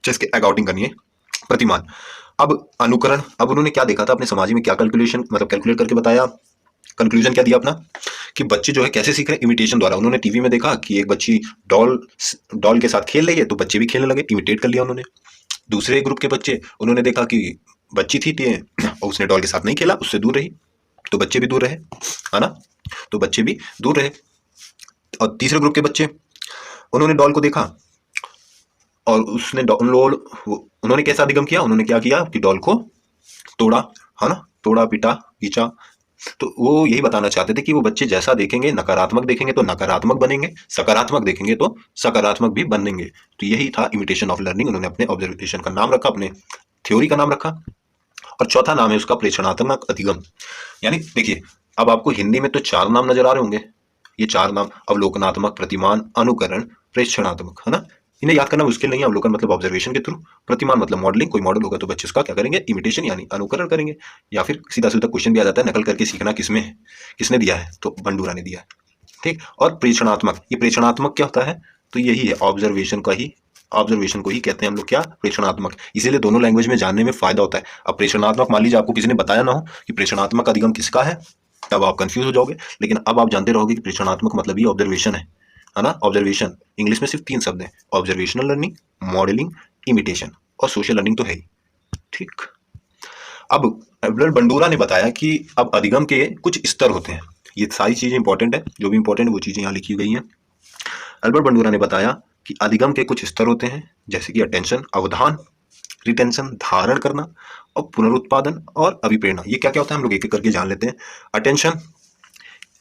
जिसके अकाउंटिंग करनी है, प्रतिमान। अब अनुकरण, अब उन्होंने क्या देखा था अपने समाज में, क्या कैलकुलेशन, मतलब कैलकुलेट करके बताया, कंक्लूजन क्या दिया अपना, कि बच्चे जो है कैसे सीख रहे हैं? इमिटेशन द्वारा। उन्होंने टीवी में देखा कि एक बच्ची डॉल के साथ खेल रही है तो बच्चे भी खेलने लगे, इमिटेट कर लिया उन्होंने। दूसरे ग्रुप के बच्चे, उन्होंने देखा कि बच्ची थी और उसने डॉल के साथ नहीं खेला, उससे दूर रही, तो बच्चे भी दूर रहे, है ना, तो बच्चे भी दूर रहे। और तीसरे ग्रुप के बच्चे, उन्होंने डॉल को देखा और उन्होंने कैसा अधिगम किया? उन्होंने क्या किया कि डॉल को तोड़ा, है ना, तोड़ा, पीटा, खींचा। तो वो यही बताना चाहते थे कि वो बच्चे जैसा देखेंगे, नकारात्मक देखेंगे तो नकारात्मक बनेंगे, सकारात्मक देखेंगे तो सकारात्मक भी बनेंगे। तो यही था इमिटेशन ऑफ लर्निंग। उन्होंने अपने ऑब्जर्वेशन का नाम रखा, अपने थ्योरी का नाम रखा। और चौथा नाम है उसका प्रेक्षणात्मक अधिगम। यानी देखिए, अब आपको हिंदी में तो 4 नाम नजर आ रहे होंगे, ये 4 नाम, अवलोकनात्मक, प्रतिमान, अनुकरण, प्रेक्षणात्मक, है ना। इन्हें याद करना मुश्किल नहीं है। अवलोकन मतलब ऑब्जर्वेशन के थ्रू, प्रतिमान मतलब मॉडलिंग, कोई मॉडल होगा तो बच्चे उसका क्या करेंगे? इमिटेशन यानी अनुकरण करेंगे। या फिर सीधा सीधा क्वेश्चन भी आ जाता है, नकल करके सीखना किसमें है, किसने दिया है? तो बंडूरा ने दिया है, ठीक। और प्रेक्षणात्मक, ये प्रेक्षणात्मक क्या होता है? तो यही है, ऑब्जर्वेशन का ही ऑब्जर्वेशन को ही कहते हैं हम लोग क्या, प्रेक्षणात्मक। इसीलिए दोनों लैंग्वेज में जानने में फायदा होता है। अब प्रेक्षणात्मक, मान लीजिए आपको किसी ने बताया ना हो कि प्रेक्षणात्मक अधिगम किसका है, तब आप कंफ्यूज हो जाओगे। लेकिन अब आप जानते रहोगे कि प्रेक्षणात्मक मतलब ये ऑब्जर्वेशन है ना। ऑब्जर्वेशन इंग्लिश में सिर्फ 3 शब्द हैं, ऑब्जर्वेशनल लर्निंग, मॉडलिंग, इमिटेशन, और सोशल लर्निंग तो है ही। ठीक। अब एल्बर्ट बंडूरा ने बताया कि अब अधिगम के कुछ स्तर होते हैं। ये सारी चीजें इंपॉर्टेंट है, जो भी इंपॉर्टेंट वो चीजें यहाँ लिखी गई हैं। एल्बर्ट बंडूरा ने बताया कि अधिगम के कुछ स्तर होते हैं, जैसे कि अटेंशन, अवधान, रिटेंशन, धारण करना, और पुनरुत्पादन, और अभिप्रेरणा। ये क्या क्या होता है हम लोग एक एक करके जान लेते हैं। अटेंशन,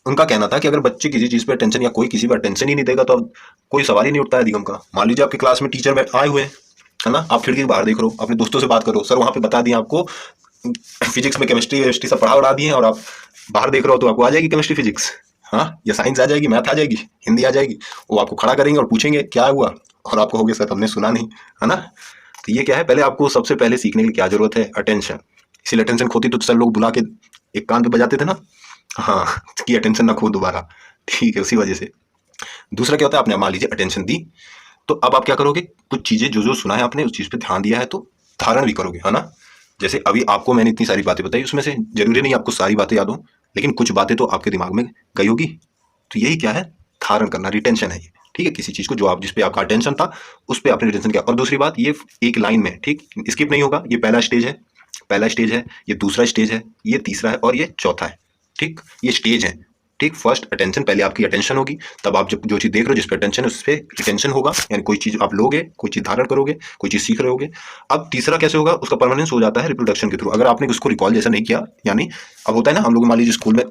उनका कहना था कि अगर बच्चे किसी चीज पे अटेंशन, या कोई किसी पे अटेंशन ही नहीं देगा, तो अब कोई सवाल ही नहीं उठता है अधिगम का। मान लीजिए आपकी क्लास में टीचर आए हुए हैं, है ना, आप खिड़की के बाहर देख रहे हो, अपने दोस्तों से बात करो, सर वहां पे बता दिया आपको फिजिक्स में केमिस्ट्री सब पढ़ा दिए हैं, और आप बाहर देख रहे हो तो आपको आ जाएगी केमिस्ट्री फिजिक्स, हाँ, या साइंस आ जाएगी, मैथ आ जाएगी, हिंदी आ जाएगी। वो आपको खड़ा करेंगे और पूछेंगे क्या हुआ, और आप कहोगे सर हमने सुना नहीं, है ना। तो ये क्या है, पहले आपको सबसे पहले सीखने की क्या जरूरत है, अटेंशन। इसीलिए अटेंशन खोती तो सर लोग बुला के एक कान पे बजाते थे ना, हाँ, कि अटेंशन ना खो दोबारा, ठीक है, उसी वजह से। दूसरा क्या होता है, आपने मान लीजिए अटेंशन दी, तो अब आप क्या करोगे, कुछ चीजें जो जो सुना है आपने उस चीज पे ध्यान दिया है तो धारण भी करोगे, है ना। जैसे अभी आपको मैंने इतनी सारी बातें बताई, उसमें से जरूरी नहीं आपको सारी बातें याद हो, लेकिन कुछ बातें तो आपके दिमाग में गई होगी। तो यही क्या है, धारण करना, रिटेंशन है ये, ठीक है। किसी चीज को जो आप, जिस पे आपका अटेंशन था, उस पे आपने रिटेंशन किया। और दूसरी बात, ये एक लाइन में, ठीक, स्किप नहीं होगा। ये पहला स्टेज है, ये दूसरा स्टेज है, ये तीसरा है, और ये चौथा है, ठीक। ये स्टेज है, ठीक। फर्स्ट अटेंशन, पहले आपकी अटेंशन होगी, तब आप जब जो चीज देख रहे हो, जिस पे अटेंशन है, उस पे रिटेंशन होगा, यानी कोई चीज आप लोगे, कोई चीज धारण करोगे, कोई चीज सीख रहे होगे। अब तीसरा कैसे होगा, उसका परमानेंस हो जाता है रिप्रोडक्शन के थ्रू। अगर आपने उसको रिकॉल जैसा नहीं किया, यानी अब होता है ना, हम लोग मान लीजिए स्कूल में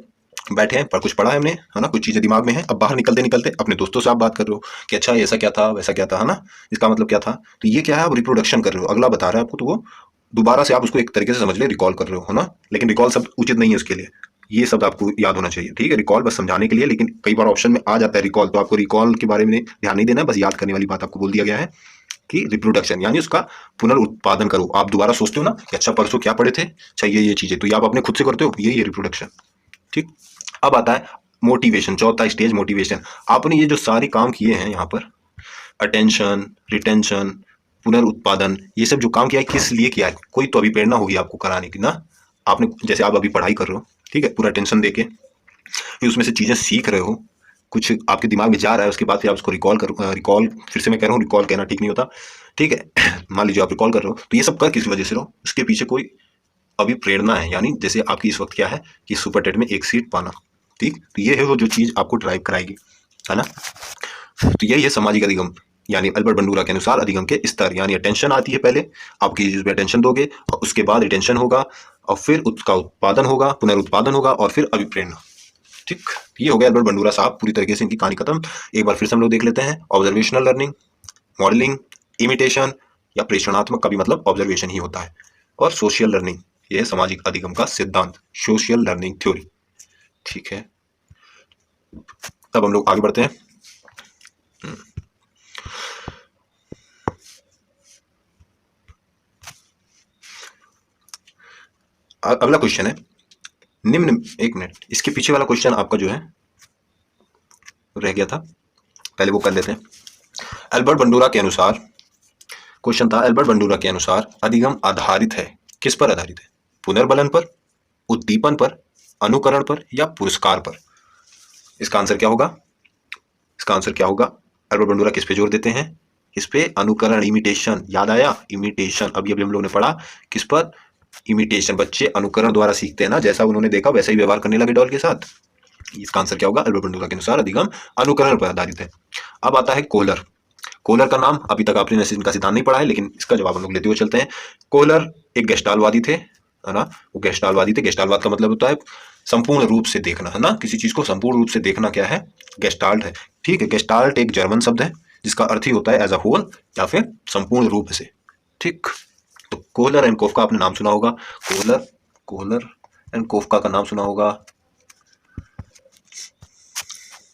बैठे हैं, पर कुछ पढ़ा है हमने, है ना, कुछ चीजें दिमाग में है, अब बाहर निकलते निकलते अपने दोस्तों से आप बात कर रहे हो कि अच्छा ऐसा क्या था, वैसा क्या था, है ना, इसका मतलब क्या था। तो ये क्या है, आप रिप्रोडक्शन कर रहे हो, अगला बता रहा है आपको, तो वो दोबारा से आप उसको एक तरीके से समझ ले, रिकॉल कर रहे हो, है ना। लेकिन रिकॉल शब्द उचित नहीं है उसके लिए, ये शब्द आपको याद होना चाहिए, ठीक है। रिकॉल बस समझाने के लिए, लेकिन कई बार ऑप्शन में आ जाता है रिकॉल, तो आपको रिकॉल के बारे में ध्यान नहीं देना है, बस याद करने वाली बात आपको बोल दिया गया है कि रिप्रोडक्शन यानी उसका पुनरुत्पादन करो। आप दोबारा सोचते हो ना कि अच्छा परसों क्या पढ़े थे, अच्छा ये चीजें, तो ये आप अपने खुद से करते हो, ये रिप्रोडक्शन, ठीक। अब आता है मोटिवेशन, चौथा स्टेज मोटिवेशन। आपने ये जो सारे काम किए हैं यहाँ पर, अटेंशन, रिटेंशन, पुनरुत्पादन, ये सब जो काम किया है, किस लिए किया है, कोई तो अभिप्रेरणा होगी आपको कराने की ना। आपने, जैसे आप अभी पढ़ाई कर रहे हो, ठीक है, पूरा टेंशन देके, फिर उसमें से चीजें सीख रहे हो, कुछ आपके दिमाग में जा रहा है, उसके बाद फिर आप उसको रिकॉल, फिर से मैं कह रहा हूँ, रिकॉल कहना ठीक नहीं होता, ठीक है। मान लीजिए आप रिकॉल कर रहे हो, तो ये सब कर किस वजह से रहो, उसके पीछे कोई अभिप्रेरणा है, यानी जैसे आपकी इस वक्त क्या है कि सुपर टेट में एक सीट पाना, ठीक। तो ये है वो जो चीज आपको ड्राइव कराएगी, है ना। तो यही है सामाजिक अधिगम, यानी अल्बर्ट बंडूरा के अनुसार अधिगम के स्तर, यानी अटेंशन आती है पहले, आप किसी चीज पे अटेंशन दोगे, और उसके बाद रिटेंशन होगा, और फिर उसका उत्पादन होगा, पुनरुत्पादन होगा, और फिर अभिप्रेरणा, ठीक। ये हो गया अल्बर्ट बंडूरा साहब, पूरी तरीके से इनकी कहानी खत्म। एक बार फिर से हम लोग देख लेते हैं, ऑब्जर्वेशनल लर्निंग, मॉडलिंग, इमिटेशन, या प्रेषणात्मक का भी मतलब ऑब्जर्वेशन ही होता है, और सोशल लर्निंग, ये है सामाजिक अधिगम का सिद्धांत, सोशल लर्निंग थ्योरी, ठीक है। तब हम लोग आगे बढ़ते हैं। अगला क्वेश्चन है, निम्न, एक मिनट, इसके पीछे वाला क्वेश्चन आपका जो है रह गया था, पहले वो कर लेते हैं। एल्बर्ट बंडूरा के अनुसार, क्वेश्चन था, एल्बर्ट बंडूरा के अनुसार अधिगम आधारित है, किस पर आधारित है, पुनर्बलन पर, उद्दीपन पर, अनुकरण पर, या पुरस्कार पर। इसका आंसर क्या होगा, इसका आंसर क्या होगा, एल्बर्ट बंडूरा किस पे जोर देते हैं, इस पे, अनुकरण, इमिटेशन, याद आया, इमिटेशन, अभी अभी हम लोगों ने पढ़ा, किस पर, इमिटेशन। बच्चे अनुकरण द्वारा सीखते हैं ना, जैसा उन्होंने देखा वैसा ही व्यवहार करने लगे डॉल के साथ। इसका आंसर क्या होगा, एल्बर्ट बंडूरा के अनुसार अधिगम अनुकरण पर आधारित है। अब आता है कोहलर। कोहलर का नाम अभी तक आपने इनका सिद्धांत नहीं पढ़ा है, लेकिन इसका जवाब हम लोग लेते हुए चलते हैं। कोहलर एक गेस्टालवादी थे, है ना, वो गेस्टालवादी थे। गेस्टालवाद का मतलब होता है संपूर्ण रूप से देखना, है ना, किसी चीज को संपूर्ण रूप से देखना क्या है, गेस्टाल्ट है, ठीक है। गेस्टाल्ट एक जर्मन शब्द है, जिसका अर्थ ही होता है एज अ होल, या फिर संपूर्ण रूप से, ठीक। तो कोहलर एंड कोफका आपने नाम सुना होगा, कोहलर एंड कोफका का नाम सुना होगा,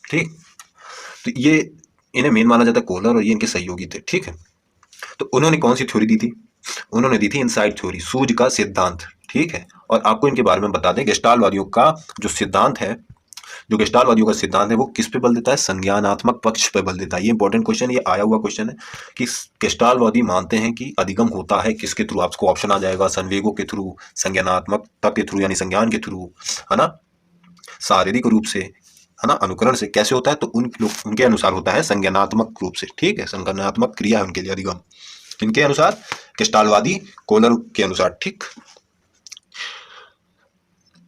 ठीक। तो ये इन्हें मेन माना जाता है, कोहलर, और ये इनके सहयोगी थे, ठीक है। तो उन्होंने कौन सी थ्योरी दी थी, उन्होंने दी थी इनसाइड थ्योरी, सूझ का सिद्धांत, ठीक है। और आपको इनके बारे में बता दें, गेस्टाल्टवादियों का जो सिद्धांत है जो गेस्टाल्टवादियों का सिद्धांत है वो किस पे बल देता है? संज्ञानात्मक पक्ष पे बल देता है। ये इंपॉर्टेंट क्वेश्चन, ये आया हुआ क्वेश्चन है कि गेस्टाल्टवादी मानते हैं कि अधिगम होता है किसके थ्रू? आपको ऑप्शन आ जाएगा, संवेगों के थ्रू, संज्ञानात्मकता के थ्रू यानी संज्ञान के थ्रू, है ना, शारीरिक रूप से, है ना, अनुकरण से। कैसे होता है? तो उनके अनुसार होता है संज्ञानात्मक रूप से। ठीक है, संज्ञानात्मक क्रिया है उनके लिए अधिगम, किनके अनुसार? गेस्टाल्टवादी कोलर के अनुसार। ठीक,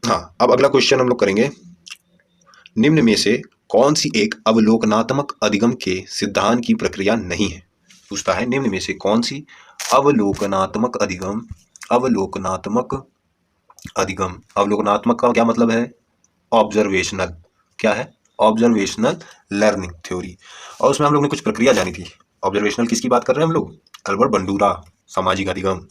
हाँ, अब अगला क्वेश्चन हम लोग करेंगे, निम्न में से कौन सी एक अवलोकनात्मक अधिगम के सिद्धांत की प्रक्रिया नहीं है? पूछता है निम्न में से कौन सी अवलोकनात्मक अधिगम, अवलोकनात्मक अधिगम, अवलोकनात्मक का क्या मतलब है? ऑब्जर्वेशनल, क्या है? Observational learning theory. और उसमें हम लोग ने कुछ प्रक्रिया जानी थी। ऑब्जर्वेशनल किसकी बात कर रहे हैं हम लोग? अल्बर्ट बंडूरा, सामाजिक अधिगम।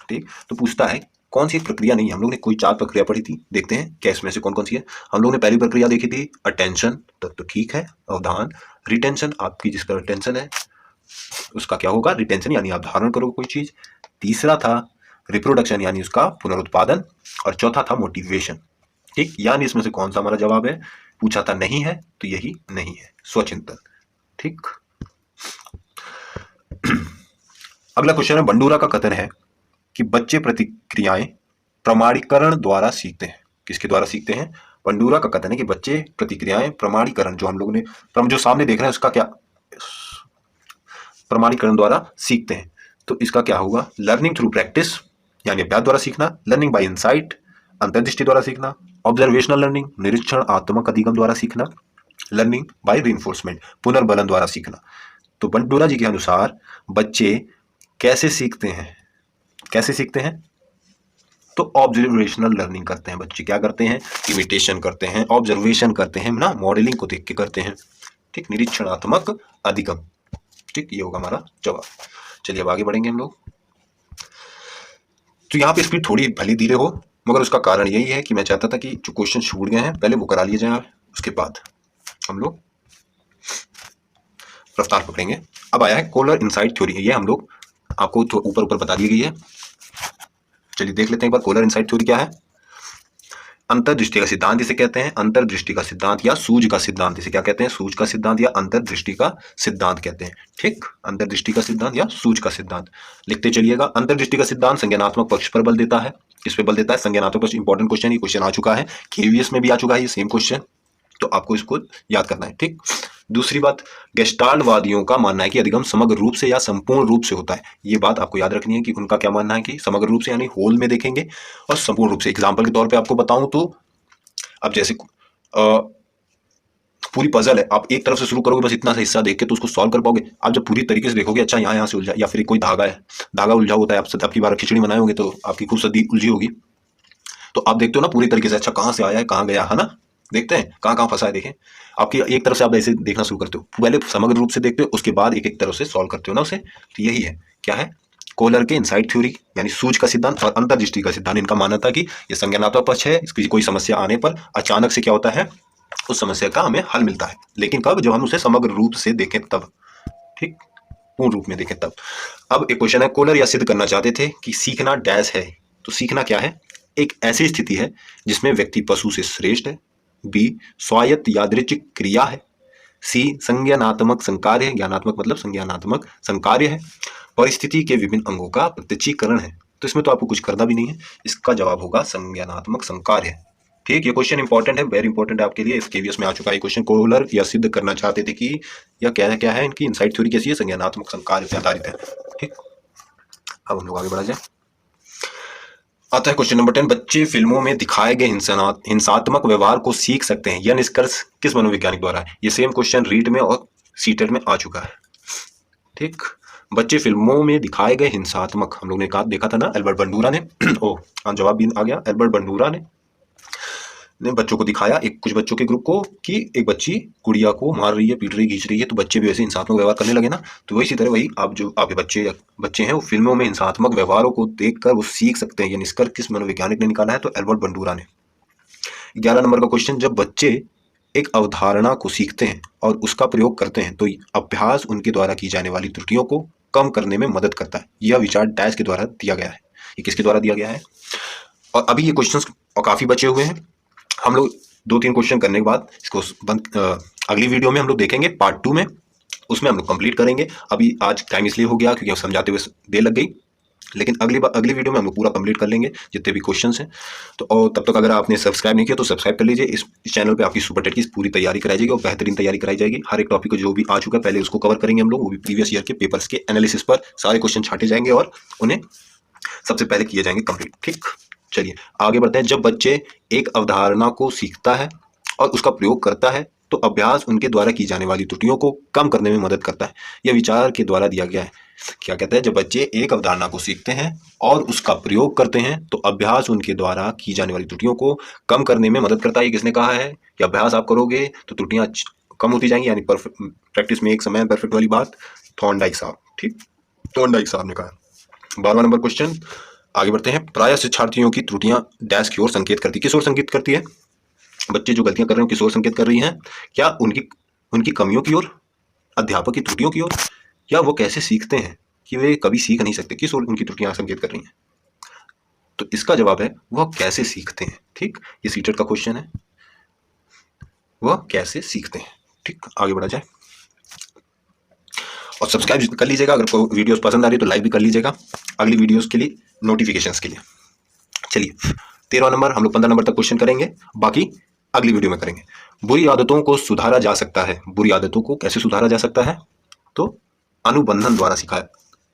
ठीक, तो पूछता है कौन सी प्रक्रिया नहीं है? हम लोग ने कोई 4 प्रक्रिया पढ़ी थी, देखते हैं क्या इसमें से कौन कौन सी है। हम लोग ने पहली प्रक्रिया देखी थी अटेंशन, तो ठीक है, अवधान। रिटेंशन, आपकी जिसका अटेंशन है उसका क्या होगा? रिटेंशन, यानी आप धारण करोगे कोई चीज। तीसरा था रिप्रोडक्शन, यानी उसका पुनरुत्पादन। और चौथा था मोटिवेशन। ठीक, यानी इसमें से कौन सा हमारा जवाब है? पूछा था नहीं है, तो यही नहीं है, स्वचिंतन। ठीक, अगला क्वेश्चन है, बंडूरा का कथन है कि बच्चे प्रतिक्रियाएं प्रमाणीकरण द्वारा सीखते हैं। किसके द्वारा सीखते हैं? बंडूरा का कथन है कि बच्चे प्रतिक्रियाएं प्रमाणीकरण, जो हम लोग ने जो सामने देख रहे हैं उसका क्या, प्रमाणीकरण द्वारा सीखते हैं। तो इसका क्या होगा? लर्निंग थ्रू प्रैक्टिस, यानी अभ्यास द्वारा सीखना। लर्निंग बाय इनसाइट, अंतर्दृष्टि द्वारा सीखना। ऑब्जर्वेशनल लर्निंग, निरीक्षणात्मक अधिगम द्वारा सीखना। लर्निंग बाय रिइंफोर्समेंट, पुनर्बलन द्वारा सीखना। तो बंडूरा जी के अनुसार बच्चे कैसे सीखते हैं? कैसे सीखते हैं? तो ऑब्जर्वेशनल लर्निंग करते हैं बच्चे। क्या करते हैं? इमिटेशन करते हैं, ऑब्जर्वेशन करते हैं ना, मॉडलिंग को देख के करते हैं। ठीक, निरीक्षणात्मक अधिगम। ठीक, ये होगा हमारा जवाब। चलिए अब आगे बढ़ेंगे हम लोग। तो यहाँ पे स्पीड थोड़ी भली धीरे हो, मगर उसका कारण यही है कि मैं चाहता था कि जो क्वेश्चन छूट गए हैं पहले वो करा लिए जाए, उसके बाद हम लोग रफ्तार पकड़ेंगे। अब आया है कोलर इनसाइट थ्योरी। ये हम लोग आपको ऊपर ऊपर बता दी गई है। चलिए देख लेते हैं एक बार कोलर इनसाइट थ्योरी क्या है। अंतर्दृष्टि का सिद्धांत इसे कहते हैं, अंतर्दृष्टि का सिद्धांत या सूझ का सिद्धांत। इसे क्या कहते हैं? सूझ का सिद्धांत या अंतर्दृष्टि का सिद्धांत कहते हैं। ठीक, अंतर्दृष्टि का सिद्धांत या सूझ का सिद्धांत लिखते चलिएगा। अंतर्दृष्टि का सिद्धांत संज्ञानात्मक पक्ष पर बल देता है। किस पे बल देता है? संज्ञानात्मक पक्ष। इंपॉर्टेंट क्वेश्चन, ये क्वेश्चन आ चुका है, केवीएस में भी आ चुका है ये सेम क्वेश्चन, तो आपको इसको याद करना है। ठीक, दूसरी बात, गेस्टाल्टवादियों का मानना है कि अधिगम समग्र रूप से या संपूर्ण रूप से होता है। ये बात आपको याद रखनी है कि उनका क्या मानना है कि समग्र रूप से यानी होल में देखेंगे, और संपूर्ण रूप से। एग्जाम्पल के तौर पे आपको बताऊं तो अब जैसे पूरी पजल है, आप एक तरफ से शुरू करोगे बस इतना सा हिस्सा देख के तो उसको सॉल्व कर पाओगे। आप जब पूरी तरीके से देखोगे, अच्छा यहाँ से उलझा, या फिर कोई धागा है, धागा उलझा होता है, आप आपकी बार खिचड़ी बनाए होंगे तो आपकी खूब सदी उलझी होगी, तो आप देखते हो ना पूरी तरीके से, अच्छा कहाँ से आया है कहाँ गया, है ना, देखते हैं कहाँ कहाँ फंसा है। देखें, आपकी एक तरफ से आप ऐसे देखना शुरू करते हो, पहले समग्र रूप से देखते हो, उसके बाद एक एक तरफ से सॉल्व करते हो ना उसे। तो यही है, क्या है? कोलर के इनसाइट थ्योरी यानी सूझ का सिद्धांत और अंतर्दृष्टि का सिद्धांत। इनका मानना था कि ये संज्ञानात्मक पक्ष है, इसकी कोई समस्या आने पर अचानक से क्या होता है, उस समस्या का हमें हल मिलता है। लेकिन कब? जब हम उसे समग्र रूप से देखें तब। ठीक, पूर्ण रूप में देखें तब। अब एक क्वेश्चन है, कोलर यह सिद्ध करना चाहते थे कि सीखना डैश है। तो सीखना क्या है? एक ऐसी स्थिति है जिसमें व्यक्ति पशु से श्रेष्ठ है। बी, स्वायत्त यादृच्छिक क्रिया है। सी, संज्ञानात्मक संकार्य है, ज्ञानात्मक मतलब संज्ञानात्मक संकार्य है। परिस्थिति के विभिन्न अंगों का प्रत्यक्षीकरण है। तो इसमें तो आपको कुछ करना भी नहीं है, इसका जवाब होगा संज्ञानात्मक संकार्य। ठीक, ये क्वेश्चन इंपॉर्टेंट है, वेरी इंपॉर्टेंट है आपके लिए, इस केवीएस में आ चुका है क्वेश्चन। कोलर यह सिद्ध करना चाहते थे कि यह क्या है इनकी इनसाइट थ्योरी कैसी है, संज्ञानात्मक संकार्य पर आधारित है। ठीक, अब हम लोग आगे बढ़ा जाए। आता है क्वेश्चन नंबर 10, बच्चे फिल्मों में दिखाए गए हिंसात्मक व्यवहार को सीख सकते हैं, यह निष्कर्ष किस मनोवैज्ञानिक द्वारा है? ये सेम क्वेश्चन रीट में और सीटेट में आ चुका है। ठीक, बच्चे फिल्मों में दिखाए गए हिंसात्मक, हम लोग ने कहा देखा था ना, एल्बर्ट बंडूरा ने जवाब भी आ गया, एल्बर्ट बंडूरा ने बच्चों को दिखाया, एक कुछ बच्चों के ग्रुप को, कि एक बच्ची गुड़िया को मार रही है, पीट रही, खींच रही है, तो बच्चे भी वैसे हिंसात्मक व्यवहार करने लगे ना। तो वही इसी तरह वही आप जो आपके बच्चे हैं वो फिल्मों में हिंसात्मक व्यवहारों को देखकर वो सीख सकते हैं। ये निष्कर्ष किस मनोवैज्ञानिक ने निकाला है? तो एल्बर्ट बंडूरा ने। 11 नंबर का क्वेश्चन, जब बच्चे एक अवधारणा को सीखते हैं और उसका प्रयोग करते हैं तो अभ्यास उनके द्वारा की जाने वाली त्रुटियों को कम करने में मदद करता है। यह विचार डैश के द्वारा दिया गया है। ये किसके द्वारा दिया गया है? और अभी ये क्वेश्चंस और काफी बचे हुए हैं, हम लोग 2-3 क्वेश्चन करने के बाद इसको अगली वीडियो में हम लोग देखेंगे पार्ट 2 में, उसमें हम लोग कंप्लीट करेंगे। अभी आज टाइम इसलिए हो गया क्योंकि समझाते हुए देर लग गई, लेकिन अगली वीडियो में हम लोग पूरा कंप्लीट कर लेंगे जितने भी क्वेश्चंस हैं। तो और तब तक अगर आपने सब्सक्राइब नहीं किया तो सब्सक्राइब कर लीजिए। इस चैनल पे आपकी सुपर टेट की पूरी तैयारी कराई जाएगी और बेहतरीन तैयारी कराई जाएगी। हर एक टॉपिक को जो भी आ चुका है पहले उसको कवर करेंगे हम लोग, वो भी प्रीवियस ईयर के पेपर्स के एनालिसिस पर सारे क्वेश्चन छांटे जाएंगे और उन्हें सबसे पहले किए जाएंगे कंप्लीट। ठीक, चलिए आगे बढ़ते हैं। जब बच्चे एक अवधारणा को सीखता है और उसका प्रयोग करता है तो अभ्यास उनके द्वारा की जाने वाली त्रुटियों को कम करने में मदद करता है। यह विचार के द्वारा दिया गया है। क्या कहता है? जब बच्चे एक अवधारणा को सीखते हैं और उसका प्रयोग करते हैं तो अभ्यास उनके द्वारा की जाने वाली त्रुटियों को कम करने में मदद करता है। ये किसने कहा है कि अभ्यास आप करोगे तो त्रुटियां कम होती जाएंगी, यानी प्रैक्टिस में एक समय परफेक्ट वाली बात, थॉर्नडाइक साहब। ठीक, थॉर्नडाइक साहब ने कहा। 12वां नंबर क्वेश्चन, आगे बढ़ते हैं। प्रायः शिक्षार्थियों की त्रुटियां डैश की ओर संकेत करती है। किस ओर संकेत करती है? बच्चे जो गलतियां कर रहे हैं किस ओर संकेत कर रही हैं? क्या उनकी कमियों की ओर, अध्यापक की त्रुटियों की ओर, या वो कैसे सीखते हैं कि वे कभी सीख नहीं सकते? किस ओर उनकी त्रुटियां संकेत कर रही हैं? तो इसका जवाब है वह कैसे सीखते हैं। ठीक, ये सीटेट का क्वेश्चन है, वह कैसे सीखते हैं। ठीक, आगे बढ़ा जाए और सब्सक्राइब कर लीजिएगा। अगर कोई वीडियोस पसंद आ रही है तो लाइक भी कर लीजिएगा अगली वीडियोस के लिए, नोटिफिकेशंस के लिए। चलिए 13वां नंबर, हम लोग 15 नंबर तक क्वेश्चन करेंगे, बाकी अगली वीडियो में करेंगे। बुरी आदतों को सुधारा जा सकता है। बुरी आदतों को कैसे सुधारा जा सकता है? तो अनुबंधन द्वारा सिखाया।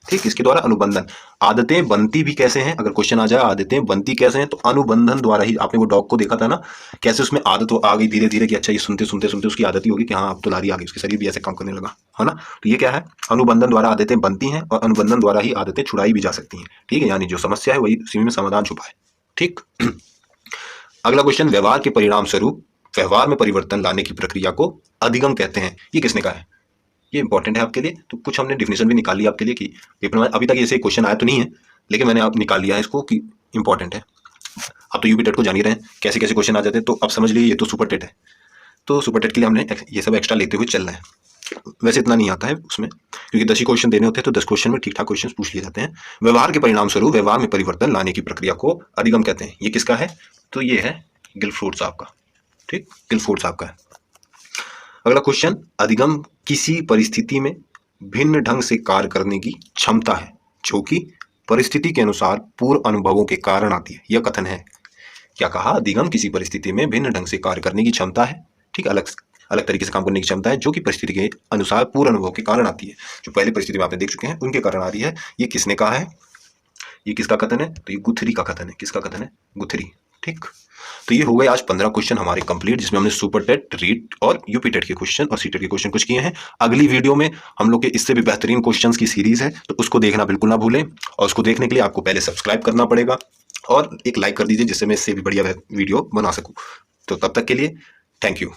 ठीक, इसके द्वारा अनुबंधन। आदतें बनती भी कैसे हैं? अगर क्वेश्चन आ जाए आदतें बनती कैसे हैं, तो अनुबंधन द्वारा ही। आपने वो डॉग को देखा था ना, कैसे उसमें आदत आ गई धीरे धीरे कि अच्छा ये सुनते सुनते सुनते उसकी आदत ही होगी कि हाँ अब तो लारी आ गई, उसके शरीर भी ऐसे काम करने लगा, है ना। तो ये क्या है? अनुबंधन द्वारा आदतें बनती हैं और अनुबंधन द्वारा ही आदतें छुड़ाई भी जा सकती हैं। ठीक है, यानी जो समस्या है वही उसी में समाधान छुपा है। ठीक, अगला क्वेश्चन, व्यवहार के परिणाम स्वरूप व्यवहार में परिवर्तन लाने की प्रक्रिया को अधिगम कहते हैं। ये किसने कहा है? ये इंपॉर्टेंट है आपके लिए, तो कुछ हमने डिफिनेशन भी निकाल लिया आपके लिए कि पेपर में अभी तक ऐसे क्वेश्चन आया तो नहीं है, लेकिन मैंने आप निकाल लिया है इसको कि इंपॉर्टेंट है। आप तो यूपी टेट को जान ही रहे हैं कैसे कैसे क्वेश्चन आ जाते हैं, तो अब समझ लीजिए ये तो सुपर टेट है, तो सुपर टेट के लिए हमने ये सब एक्स्ट्रा लेते हुए चलना है। वैसे इतना नहीं आता है उसमें, क्योंकि 10 ही क्वेश्चन देने होते हैं, तो 10 क्वेश्चन में ठीक ठाक क्वेश्चन पूछ लिए जाते हैं। व्यवहार के परिणाम स्वरूप व्यवहार में परिवर्तन लाने की प्रक्रिया को अधिगम कहते हैं। ये किसका है? तो ये है गिलफोर्ड साहब का। ठीक, गिलफोर्ड साहब का है। अगला क्वेश्चन, अधिगम किसी परिस्थिति में भिन्न ढंग से कार्य करने की क्षमता है जो कि परिस्थिति के अनुसार पूर्व अनुभवों के कारण आती है। यह कथन है। क्या कहा? अधिगम किसी परिस्थिति में भिन्न ढंग से कार्य करने की क्षमता है। ठीक, अलग अलग तरीके से काम करने की क्षमता है जो कि परिस्थिति के अनुसार पूर्व अनुभव के कारण आती है। जो पहले परिस्थिति में आपने देख चुके हैं उनके कारण आ रही है। ये किसने कहा है? ये किसका कथन है? तो ये गुथरी का कथन है। किसका कथन है? गुथरी। ठीक, तो ये हो गए आज 15 क्वेश्चन हमारे कंप्लीट, जिसमें हमने सुपर टेट, रीट और यूपी टेट के क्वेश्चन और सीटेट के क्वेश्चन कुछ किए हैं। अगली वीडियो में हम लोग के इससे भी बेहतरीन क्वेश्चंस की सीरीज है, तो उसको देखना बिल्कुल ना भूलें। और उसको देखने के लिए आपको पहले सब्सक्राइब करना पड़ेगा और एक लाइक कर दीजिए, जिससे मैं इससे भी बढ़िया वीडियो बना सकूं। तो तब तक के लिए थैंक यू।